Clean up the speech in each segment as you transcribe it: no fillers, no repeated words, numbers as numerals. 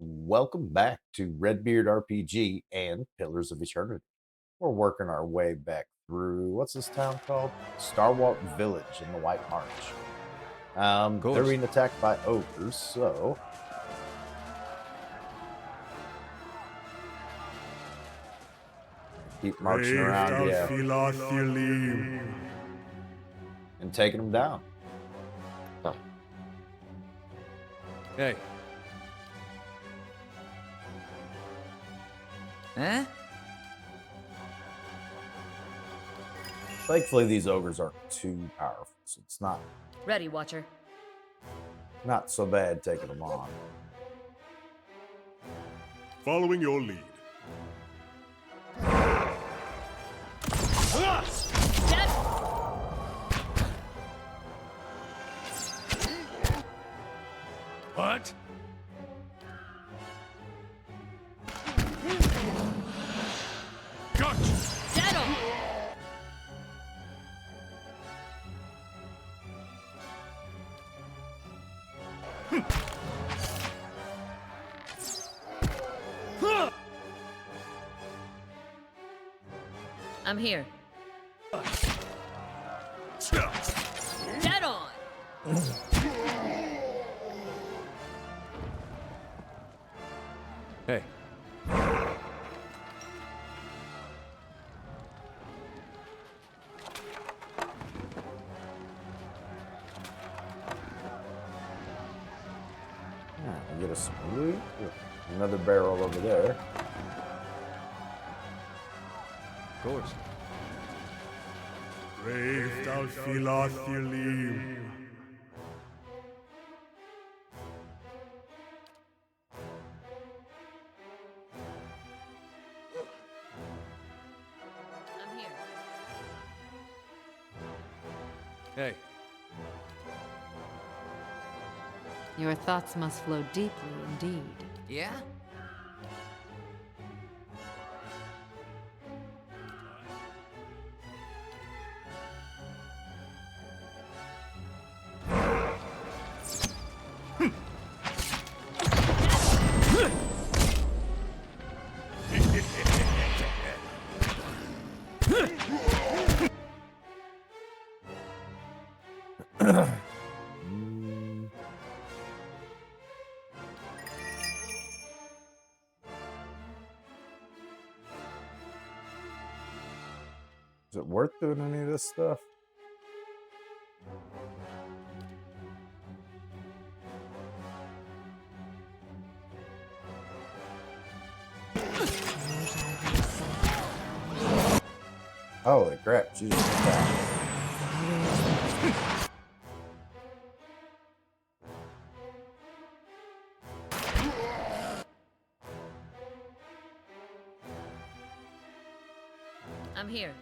Welcome back to Redbeard RPG and Pillars of Eternity. We're working our way back through, what's this town called? Stalwart Village in the White March. They're being attacked by ogres, so keep marching around, yeah, and taking them down. Hey. Huh? Thankfully, these ogres aren't too powerful, so it's not Ready, Watcher. so bad taking them on. Following your lead. Dead! What? Gotcha! Dead on! I'm here. Dead on! Hey. We get a loot. Another barrel over there. Of course. Brave Dalfilathilim. I'm here. Hey. Your thoughts must flow deeply indeed. Yeah? Is it worth doing any of this stuff? Holy crap, Jesus. I'm here.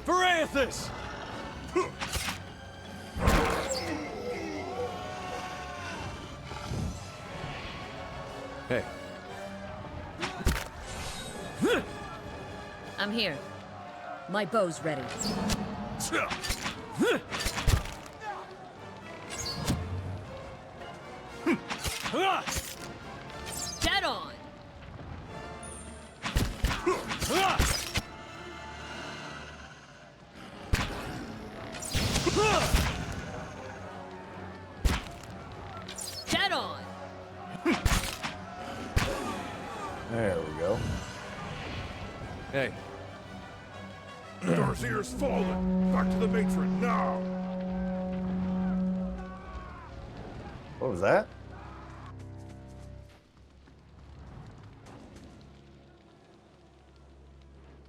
Parathis! Hey. I'm here. My bow's ready. Dead on! Dead on! There we go. Hey. Darcier's fallen! Back to the matron, now! What was that?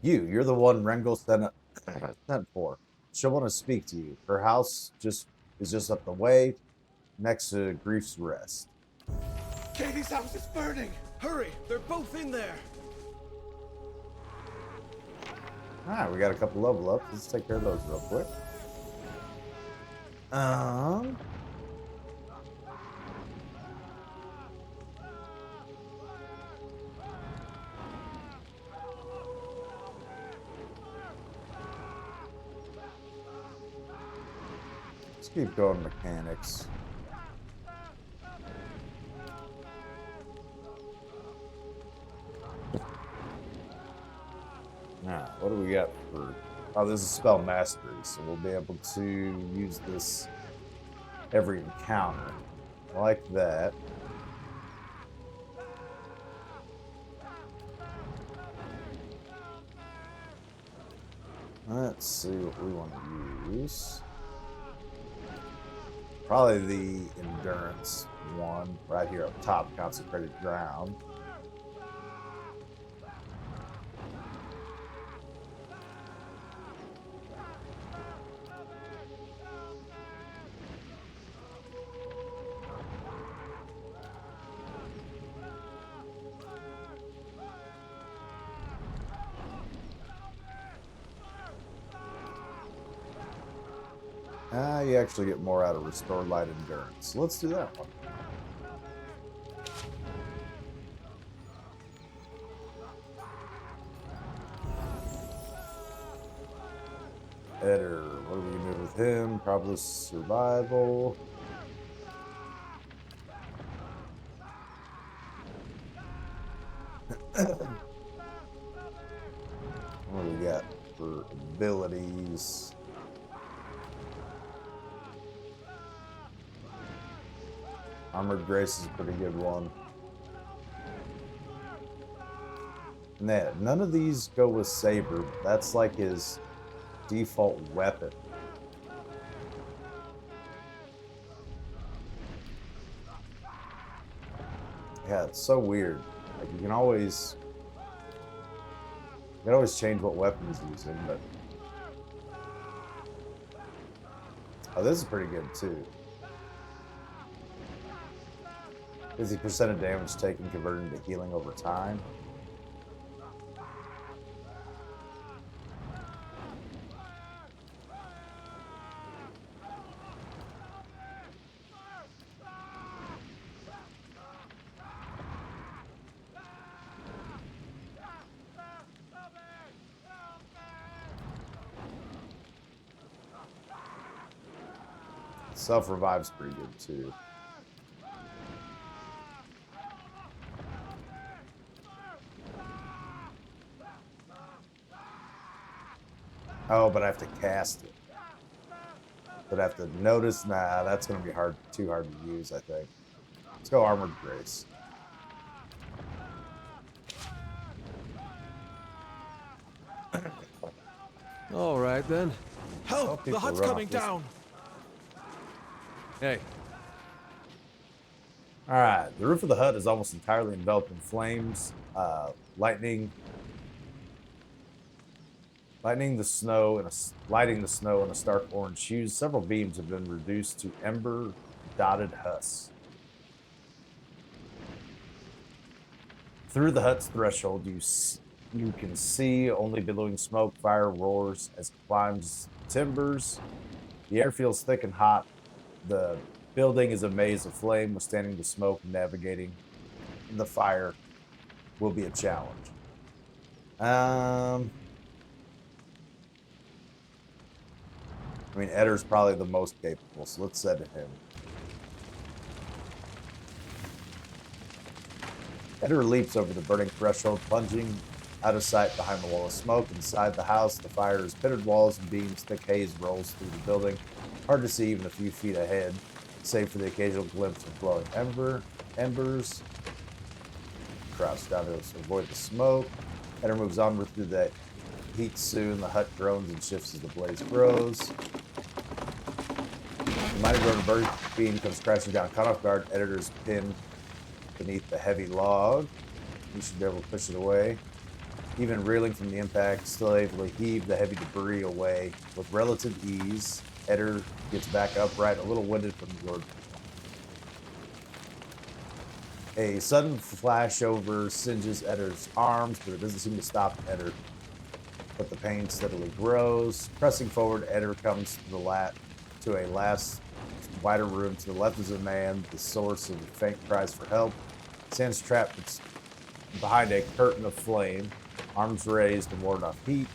You're the one Rengel sent for. She'll want to speak to you. Her house is just up the way, next to Grief's Rest. Katie's house is burning! Hurry! They're both in there! Alright, we got a couple level ups. Let's take care of those real quick. keep going mechanics. Now, what do we got for... Oh, this is spell mastery, so we'll be able to use this every encounter. I like that. Let's see what we want to use. Probably the endurance one right here up top, consecrated ground. You actually get more out of Restored Light Endurance. Let's do that one. Eder, what are we gonna do with him? Probably survival. What do we got for abilities? Armored Grace is a pretty good one. Nah, none of these go with Saber. That's like his default weapon. Yeah, it's so weird. Like you can always change what weapon he's using, but oh, this is pretty good too. 50% of damage taken converted into healing over time. Self-revive's pretty good too. Oh, but I have to cast it. But I have to notice. Nah, that's going to be too hard to use, I think. Let's go Armored Grace. All right, then. Help! The hut's coming down! Hey. All right, the roof of the hut is almost entirely enveloped in flames. Lighting the snow in a stark orange hues. Several beams have been reduced to ember-dotted husks. Through the hut's threshold, you can see only billowing smoke. Fire roars as it climbs timbers. The air feels thick and hot. The building is a maze of flame. Withstanding the smoke and navigating the fire will be a challenge. I mean, Eder's probably the most capable, so let's send him. Eder leaps over the burning threshold, plunging out of sight behind the wall of smoke. Inside the house, the fire is pitted walls and beams. Thick haze rolls through the building. Hard to see even a few feet ahead, save for the occasional glimpse of glowing embers. Crouch down to avoid the smoke. Eder moves onward through the heat soon. The hut groans and shifts as the blaze grows. The mighty drone bird beam comes crashing down. Caught off guard, Eder's pinned beneath the heavy log. You should be able to push it away. Even reeling from the impact, still able to heave the heavy debris away with relative ease. Eder gets back upright, a little winded from your... A sudden flashover singes Eder's arms, but it doesn't seem to stop Eder. But the pain steadily grows. Pressing forward, Eder comes to a last wider room. To the left is a man, the source of faint cries for help. Stands trapped behind a curtain of flame, arms raised and warding off heat.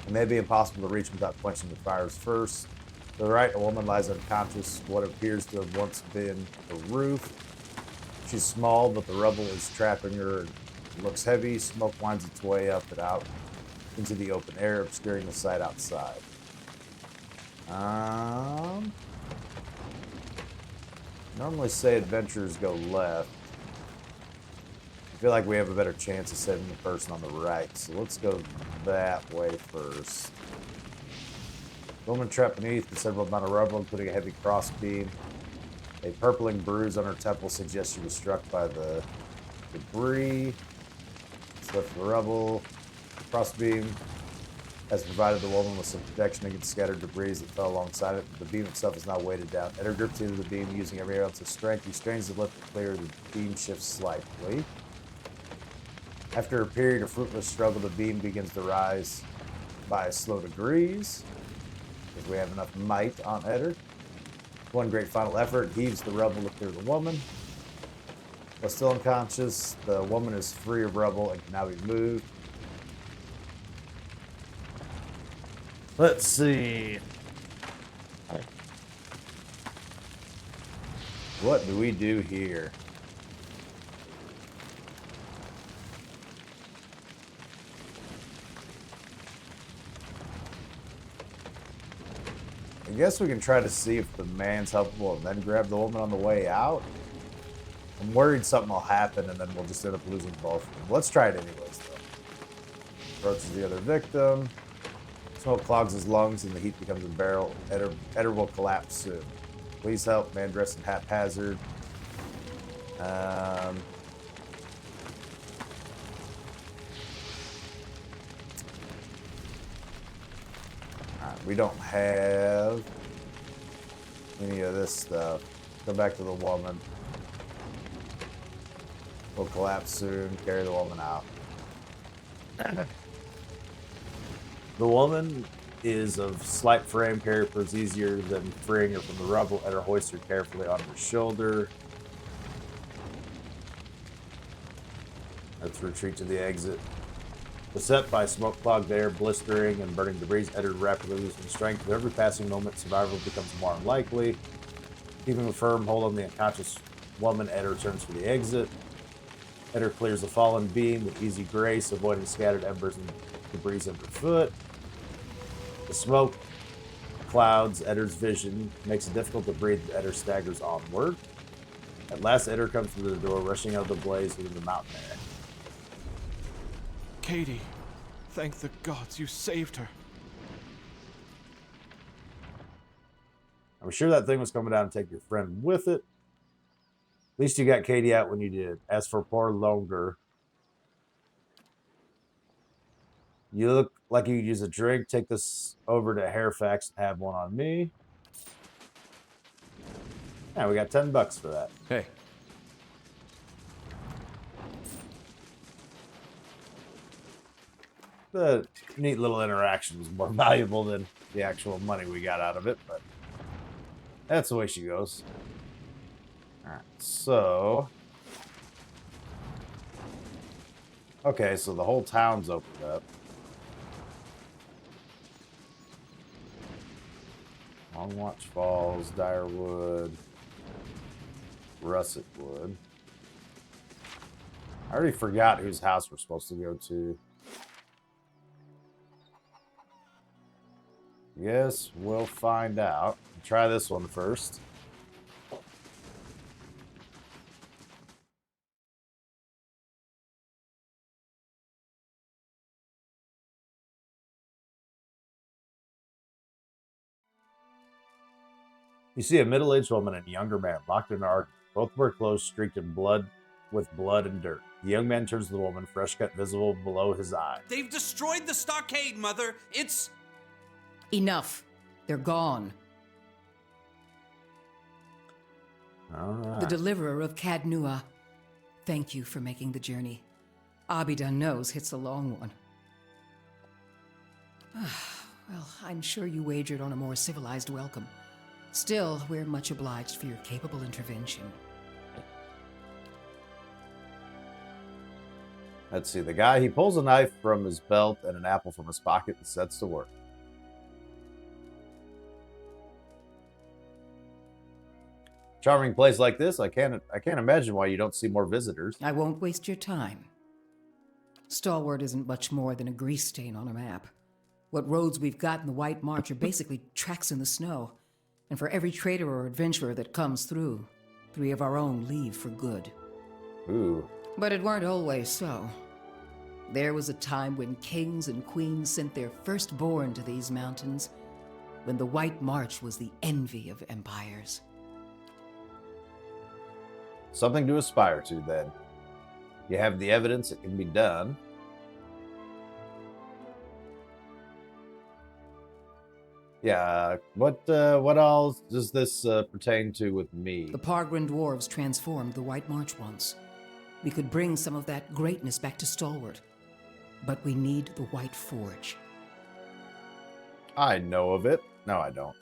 It may be impossible to reach without quenching the fires first. To the right, a woman lies unconscious, what appears to have once been the roof. She's small, but the rubble is trapping her. It looks heavy. Smoke winds its way up and out into the open air, obscuring the sight outside. Normally say adventurers go left. I feel like we have a better chance of setting the person on the right, so let's go that way first. Woman trapped beneath considerable amount of rubble, including a heavy crossbeam. A purpling bruise on her temple suggests she was struck by the debris. Swift the rubble. Crossbeam has provided the woman with some protection against scattered debris that fell alongside it. The beam itself is now weighted down. Eder grips into the beam using every ounce of strength. He strains the lift to clear. The beam shifts slightly. After a period of fruitless struggle, the beam begins to rise by slow degrees. Because we have enough might on Eder. One great final effort heaves the rubble to clear the woman. While still unconscious, the woman is free of rubble and can now be moved. Let's see. What do we do here? I guess we can try to see if the man's helpful and then grab the woman on the way out. I'm worried something will happen and then we'll just end up losing both of them. Let's try it anyways, though. Approaches the other victim. Smoke clogs his lungs and the heat becomes unbearable. Eder will collapse soon. Please help, man dressed in haphazard. We don't have any of this stuff. Go back to the woman. We'll collapse soon. Carry the woman out. The woman is of slight frame. Carry proves easier than freeing her from the rubble. Eder hoists her carefully on her shoulder. Let's retreat to the exit. Beset by smoke-clogged air, blistering and burning debris, Eder rapidly losing strength. With every passing moment, survival becomes more unlikely. Keeping a firm hold on the unconscious woman, Eder turns for the exit. Eder clears the fallen beam with easy grace, avoiding scattered embers and debris underfoot. The smoke clouds Eder's vision, makes it difficult to breathe. Eder staggers onward. At last, Eder comes through the door, rushing out of the blaze into the mountain air. Katie, thank the gods you saved her. I'm sure that thing was coming down to take your friend with it. At least you got Katie out when you did. As for poor Longer, you look like you could use a drink. Take this over to Halifax and have one on me. Yeah, we got $10 for that. Hey. The neat little interaction was more valuable than the actual money we got out of it, but that's the way she goes. Alright, so... Okay, so the whole town's opened up. Longwatch Falls, Direwood, Russet Wood. I already forgot whose house we're supposed to go to. Yes, we'll find out. Try this one first. You see a middle-aged woman and a younger man locked in an argument. Both wear clothes streaked in blood, with blood and dirt. The young man turns to the woman, fresh cut visible below his eye. They've destroyed the stockade, Mother. It's... Enough. They're gone. All right. The deliverer of Cadnua. Thank you for making the journey. Abidan knows it's a long one. Well, I'm sure you wagered on a more civilized welcome. Still, we're much obliged for your capable intervention. Let's see. The guy, he pulls a knife from his belt and an apple from his pocket and sets to work. Charming place like this, I can't imagine why you don't see more visitors. I won't waste your time. Stalwart isn't much more than a grease stain on a map. What roads we've got in the White March are basically tracks in the snow. And for every trader or adventurer that comes through, 3 of our own leave for good. Ooh. But it weren't always so. There was a time when kings and queens sent their firstborn to these mountains, when the White March was the envy of empires. Something to aspire to, then. You have the evidence it can be done. Yeah, what all does this pertain to with me? The Pargrin dwarves transformed the White March once. We could bring some of that greatness back to Stalwart. But we need the White Forge. I know of it. No, I don't.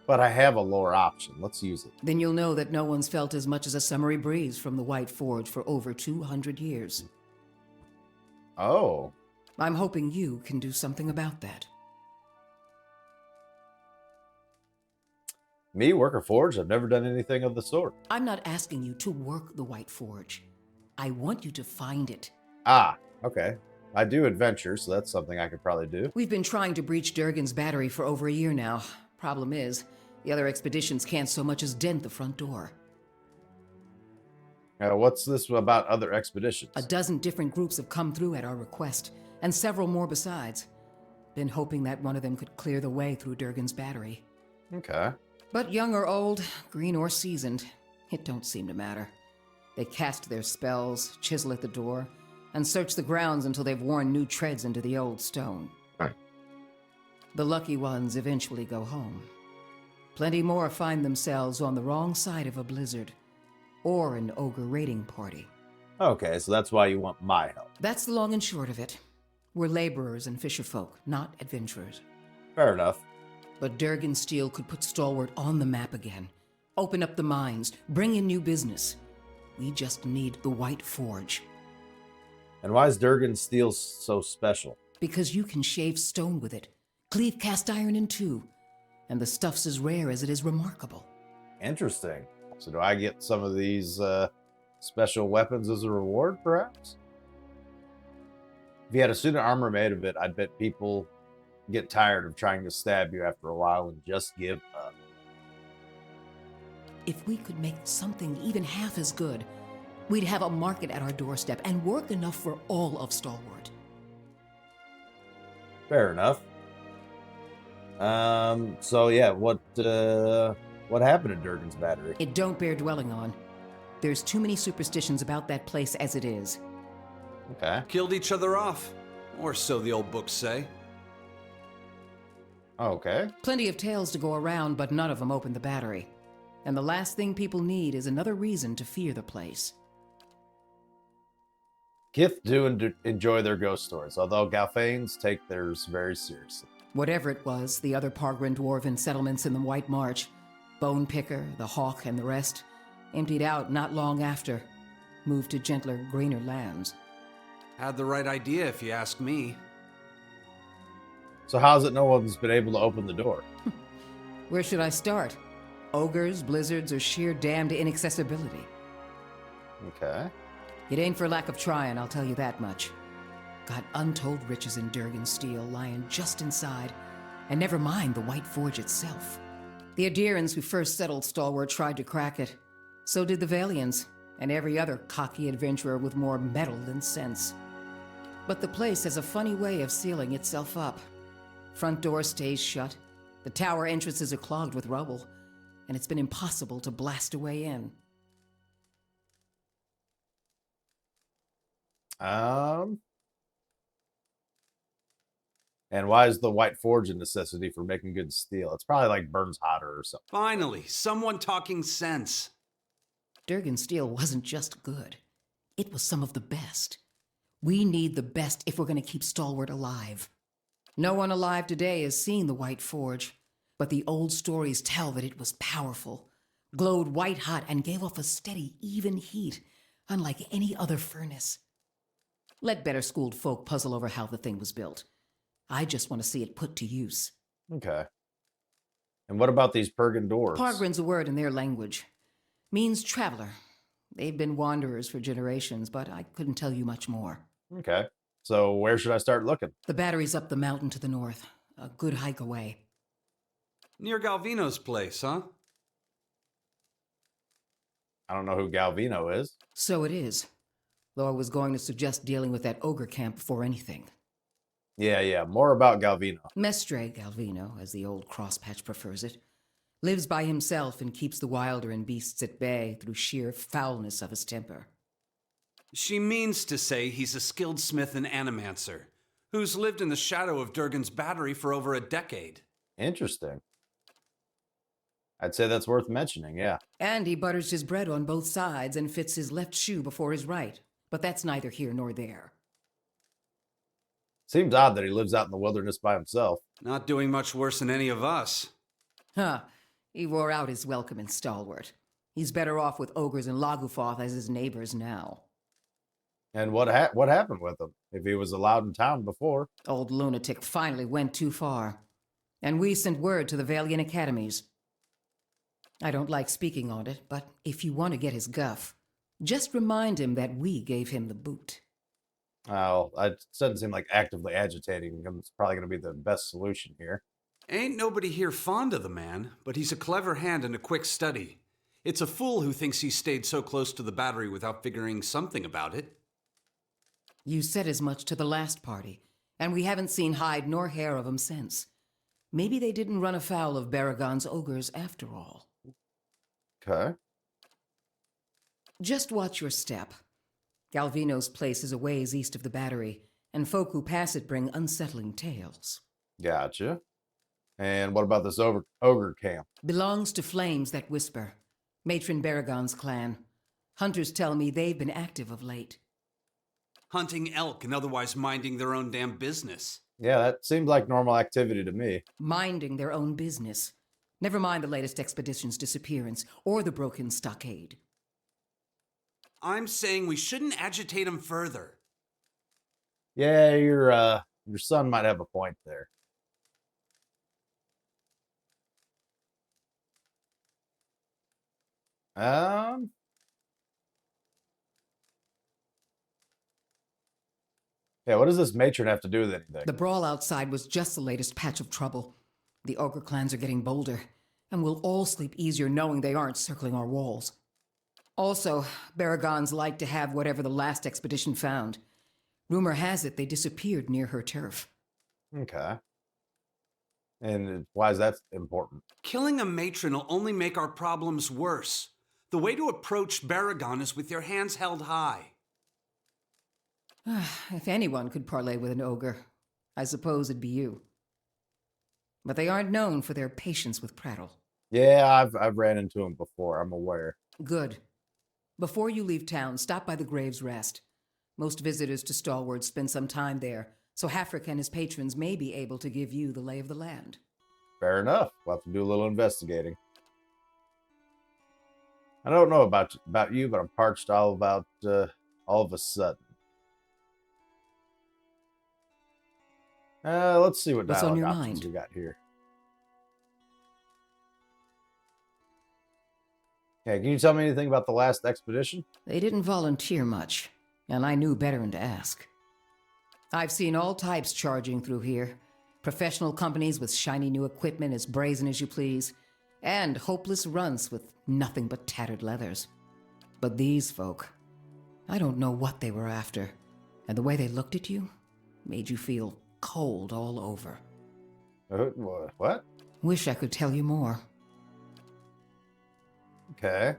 But I have a lore option. Let's use it. Then you'll know that no one's felt as much as a summery breeze from the White Forge for over 200 years. Oh. I'm hoping you can do something about that. Me, work a forge? I've never done anything of the sort. I'm not asking you to work the White Forge. I want you to find it. Ah, okay. I do adventure, so that's something I could probably do. We've been trying to breach Durgan's battery for over a year now. Problem is, the other expeditions can't so much as dent the front door. What's this about other expeditions? A dozen different groups have come through at our request, and several more besides. Been hoping that one of them could clear the way through Durgan's battery. Okay. But young or old, green or seasoned, it don't seem to matter. They cast their spells, chisel at the door, and search the grounds until they've worn new treads into the old stone. Right. The lucky ones eventually go home. Plenty more find themselves on the wrong side of a blizzard, or an ogre raiding party. Okay, so that's why you want my help. That's the long and short of it. We're laborers and fisherfolk, not adventurers. Fair enough. But Durgan Steel could put Stalwart on the map again, open up the mines, bring in new business. We just need the White Forge. And why is Durgan steel so special? Because you can shave stone with it, cleave cast iron in two, and the stuff's as rare as it is remarkable. Interesting. So do I get some of these special weapons as a reward, perhaps? If you had a suit of armor made of it, I'd bet people get tired of trying to stab you after a while and just give up. If we could make something even half as good, we'd have a market at our doorstep and work enough for all of Stalwart. Fair enough. So yeah, what happened to Durgan's battery? It don't bear dwelling on. There's too many superstitions about that place as it is. Okay. Killed each other off. Or so the old books say. Okay. Plenty of tales to go around, but none of them open the battery. And the last thing people need is another reason to fear the place. Kith do enjoy their ghost stories, although Galfanes take theirs very seriously. Whatever it was, the other Pargrin dwarven settlements in the White March, Bone Picker, the Hawk, and the rest, emptied out not long after, moved to gentler, greener lands. Had the right idea, if you ask me. So how's it no one's been able to open the door? Where should I start? Ogres, blizzards, or sheer damned inaccessibility? Okay. It ain't for lack of trying, I'll tell you that much. Got untold riches in Durgan Steel lying just inside, and never mind the White Forge itself. The Adirans who first settled Stalwart tried to crack it. So did the Valians, and every other cocky adventurer with more metal than sense. But the place has a funny way of sealing itself up. Front door stays shut, the tower entrances are clogged with rubble, and it's been impossible to blast a way in. And why is the White Forge a necessity for making good steel? It's probably like burns hotter or something. Finally, someone talking sense. Durgan Steel wasn't just good. It was some of the best. We need the best if we're going to keep Stalwart alive. No one alive today has seen the White Forge, but the old stories tell that it was powerful, glowed white-hot, and gave off a steady, even heat, unlike any other furnace. Let better-schooled folk puzzle over how the thing was built. I just want to see it put to use. Okay. And what about these Pergan dwarves? Pargrin's a word in their language. Means traveler. They've been wanderers for generations, but I couldn't tell you much more. Okay. So where should I start looking? The battery's up the mountain to the north. A good hike away. Near Galvino's place, huh? I don't know who Galvino is. So it is. Though I was going to suggest dealing with that ogre camp before anything. Yeah. More about Galvino. Mestre Galvino, as the old crosspatch prefers it, lives by himself and keeps the wilder and beasts at bay through sheer foulness of his temper. She means to say he's a skilled smith and animancer, who's lived in the shadow of Durgan's battery for over a decade. Interesting. I'd say that's worth mentioning, yeah. And he butters his bread on both sides and fits his left shoe before his right. But that's neither here nor there. Seems odd that he lives out in the wilderness by himself. Not doing much worse than any of us. Huh. He wore out his welcome in Stalwart. He's better off with ogres and Lagufoth as his neighbors now. And what happened with him? If he was allowed in town before? Old lunatic finally went too far. And we sent word to the Valiant Academies. I don't like speaking on it, but if you want to get his guff, just remind him that we gave him the boot. Well, it doesn't seem like actively agitating him. It's probably going to be the best solution here. Ain't nobody here fond of the man, but he's a clever hand and a quick study. It's a fool who thinks he stayed so close to the battery without figuring something about it. You said as much to the last party, and we haven't seen hide nor hair of him since. Maybe they didn't run afoul of Baragon's ogres after all. Okay. Just watch your step. Galvino's place is a ways east of the battery, and folk who pass it bring unsettling tales. Gotcha. And what about this ogre camp? Belongs to Flames That Whisper, Matron Baragon's clan. Hunters tell me they've been active of late. Hunting elk and otherwise minding their own damn business. Yeah, that seems like normal activity to me. Minding their own business. Never mind the latest expedition's disappearance, or the broken stockade. I'm saying we shouldn't agitate him further. Yeah, your son might have a point there. Yeah, what does this matron have to do with anything? The brawl outside was just the latest patch of trouble. The ogre clans are getting bolder, and we'll all sleep easier knowing they aren't circling our walls. Also, Baragons like to have whatever the last expedition found. Rumor has it they disappeared near her turf. Okay. And why is that important? Killing a matron will only make our problems worse. The way to approach Baragon is with your hands held high. If anyone could parley with an ogre, I suppose it'd be you. But they aren't known for their patience with prattle. Yeah, I've ran into him before. I'm aware. Good. Before you leave town, stop by the Grave's Rest. Most visitors to Stalwart spend some time there, so Hafric and his patrons may be able to give you the lay of the land. Fair enough. We'll have to do a little investigating. I don't know about you, but I'm parched all of a sudden. Let's see what What's on dialogue your options mind? we got here. Okay, can you tell me anything about the last expedition? They didn't volunteer much, and I knew better than to ask. I've seen all types charging through here. Professional companies with shiny new equipment as brazen as you please, and hopeless runts with nothing but tattered leathers. But these folk, I don't know what they were after, and the way they looked at you made you feel cold all over. What? Wish I could tell you more. Okay.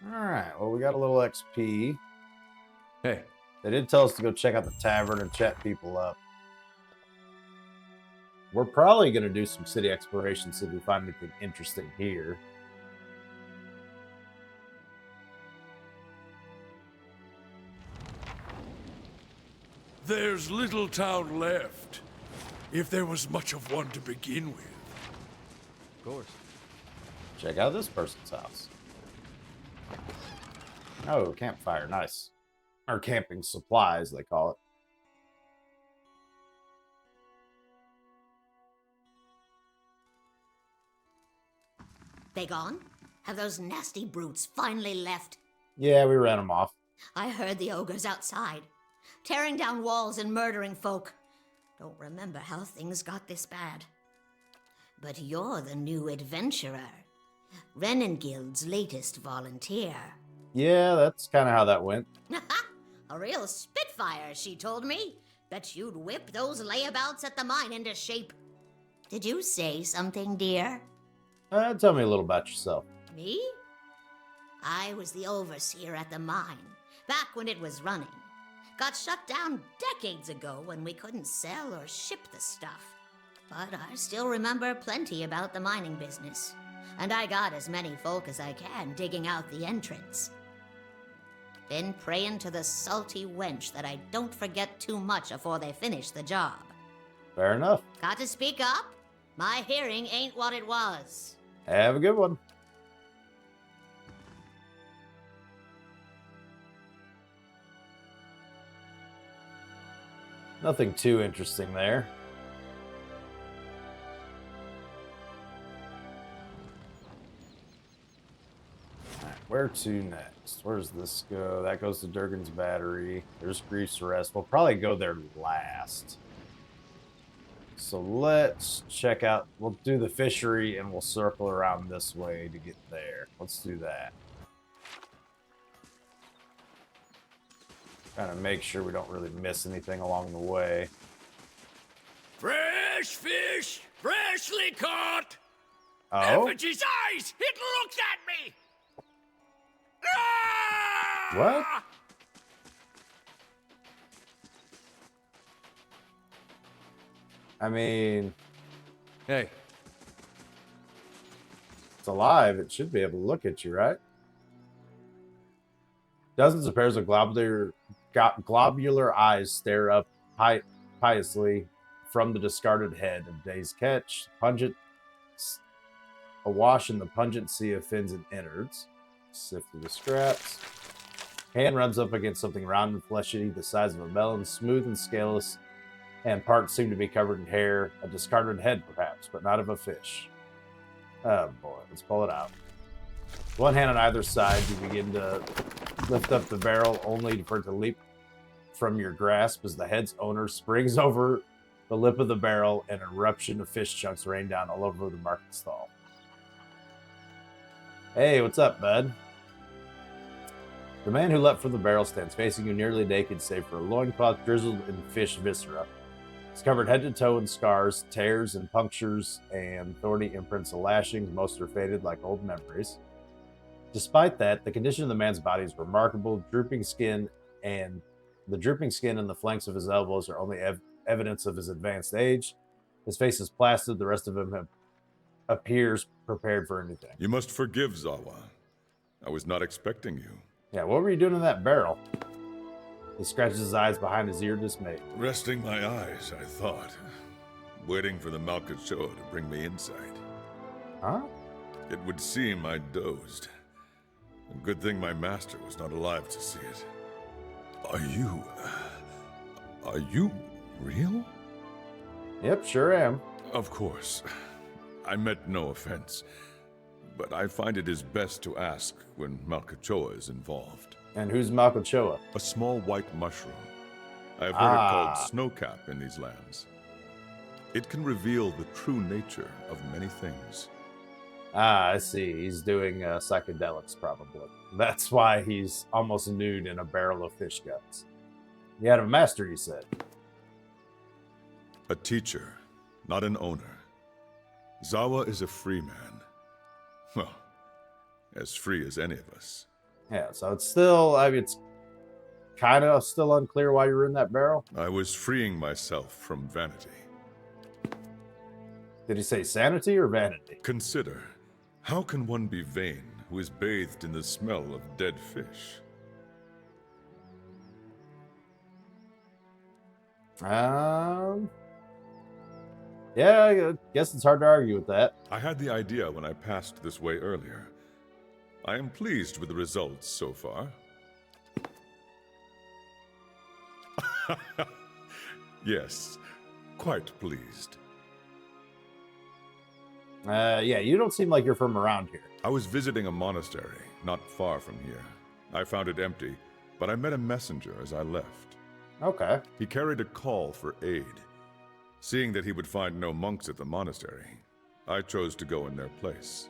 Alright, well, we got a little XP. Hey, They did tell us to go check out the tavern and chat people up. We're probably going to do some city exploration, see if we find anything interesting here. There's little town left, if there was much of one to begin with. of course. Check out this person's house. Oh, campfire, nice. Or camping supplies, they call it. They gone? Have those nasty brutes finally left? Yeah, we ran them off. I heard the ogres outside, tearing down walls and murdering folk. Don't remember how things got this bad. But you're the new adventurer. Renengild's latest volunteer. Yeah, that's kind of how that went. A real spitfire, she told me. Bet you'd whip those layabouts at the mine into shape. Did you say something, dear? Tell me a little about yourself. Me? I was the overseer at the mine, back when it was running. Got shut down decades ago when we couldn't sell or ship the stuff. But I still remember plenty about the mining business. And I got as many folk as I can digging out the entrance. Been praying to the salty wench that I don't forget too much afore they finish the job. Fair enough. Got to speak up? My hearing ain't what it was. Have a good one. Nothing too interesting there. Alright, where to next? Where does this go? That goes to Durgan's battery. There's Grief's Rest. We'll probably go there last. So let's check out, we'll do the fishery and we'll circle around this way to get there. Let's do that. Kind of make sure we don't really miss anything along the way. Fresh fish, freshly caught. Oh? Effigy's eyes, it looks at me. Ah! What? I mean, Hey, it's alive. It should be able to look at you, right? Dozens of pairs of globular eyes stare up piously from the discarded head of Day's Catch, pungent, awash in the pungent sea of fins and innards. Sift through the scraps. Hand runs up against something round and fleshy, the size of a melon, smooth and scaleless, and parts seem to be covered in hair. A discarded head, perhaps, but not of a fish. Oh boy, let's pull it out. One hand on either side, you begin to lift up the barrel, only for it to leap from your grasp as the head's owner springs over the lip of the barrel and an eruption of fish chunks rain down all over the market stall. Hey, what's up, bud? The man who leapt from the barrel stands facing you nearly naked, save for a loincloth drizzled in fish viscera. It's covered head to toe in scars, tears and punctures, and thorny imprints of lashings. Most are faded like old memories. Despite that, the condition of the man's body is remarkable. The drooping skin and the flanks of his elbows are only evidence of his advanced age. His face is placid. The rest of him appears prepared for anything. You must forgive, Zahua. I was not expecting you. Yeah, what were you doing in that barrel? He scratches his eyes behind his ear, dismayed. Resting my eyes, I thought. Waiting for the Malkachoa to bring me insight. Huh? It would seem I dozed. A good thing my master was not alive to see it. Are you real? Yep, sure am. Of course. I meant no offense. But I find it is best to ask when Malkachoa is involved. And who's Malkachoa? A small white mushroom. I have heard it called snowcap in these lands. It can reveal the true nature of many things. Ah, I see. He's doing psychedelics, probably. That's why he's almost nude in a barrel of fish guts. You had a master, you said. A teacher, not an owner. Zahua is a free man. Well, as free as any of us. Yeah, so it's still, I mean, it's kind of still unclear why you were in that barrel. I was freeing myself from vanity. Did he say sanity or vanity? Consider, how can one be vain who is bathed in the smell of dead fish? Yeah, I guess it's hard to argue with that. I had the idea when I passed this way earlier. I am pleased with the results so far. Yes, quite pleased. Yeah, you don't seem like you're from around here. I was visiting a monastery not far from here. I found it empty, but I met a messenger as I left. Okay. He carried a call for aid. Seeing that he would find no monks at the monastery, I chose to go in their place.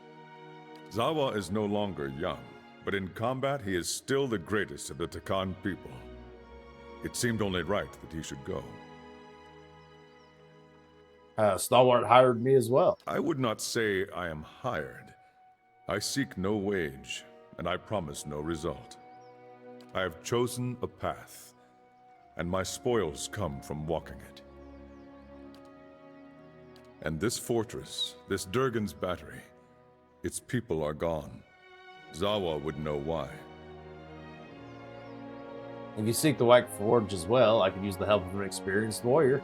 Zahua is no longer young, but in combat he is still the greatest of the Takan people. It seemed only right that he should go. Stalwart hired me as well. I would not say I am hired. I seek no wage, and I promise no result. I have chosen a path, and my spoils come from walking it. And this fortress, this Durgan's battery, its people are gone. Zahua would know why. If you seek the White Forge as well, I could use the help of an experienced warrior.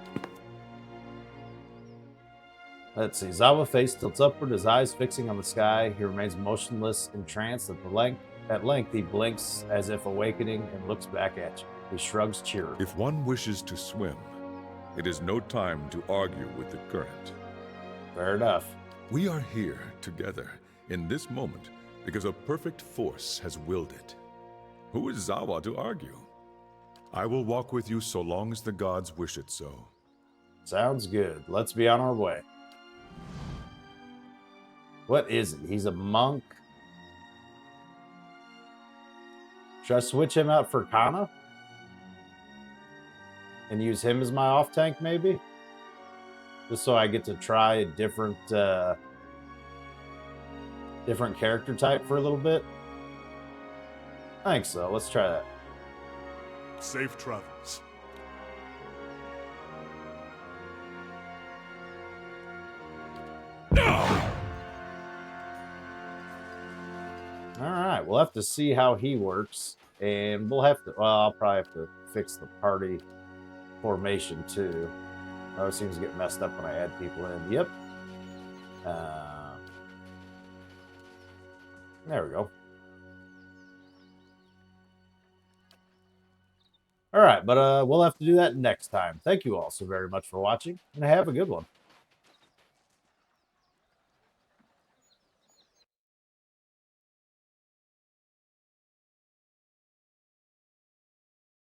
Let's see. Zahua face tilts upward, his eyes fixing on the sky. He remains motionless, entranced. At length, he blinks as if awakening and looks back at you. He shrugs cheerily. If one wishes to swim, it is no time to argue with the current. Fair enough. We are here together in this moment because a perfect force has willed it. Who is Zahua to argue? I will walk with you so long as the gods wish it so. Sounds good. Let's be on our way. What is it? He's a monk. Should I switch him out for Kana? And use him as my off-tank, maybe? Just so I get to try a different character type for a little bit? I think so. Let's try that. Safe travels. Alright, we'll have to see how he works. And we'll have to... Well, I'll probably have to fix the party formation, too. Always seems to get messed up when I add people in. Yep. There we go. Alright, but we'll have to do that next time. Thank you all so very much for watching, and have a good one.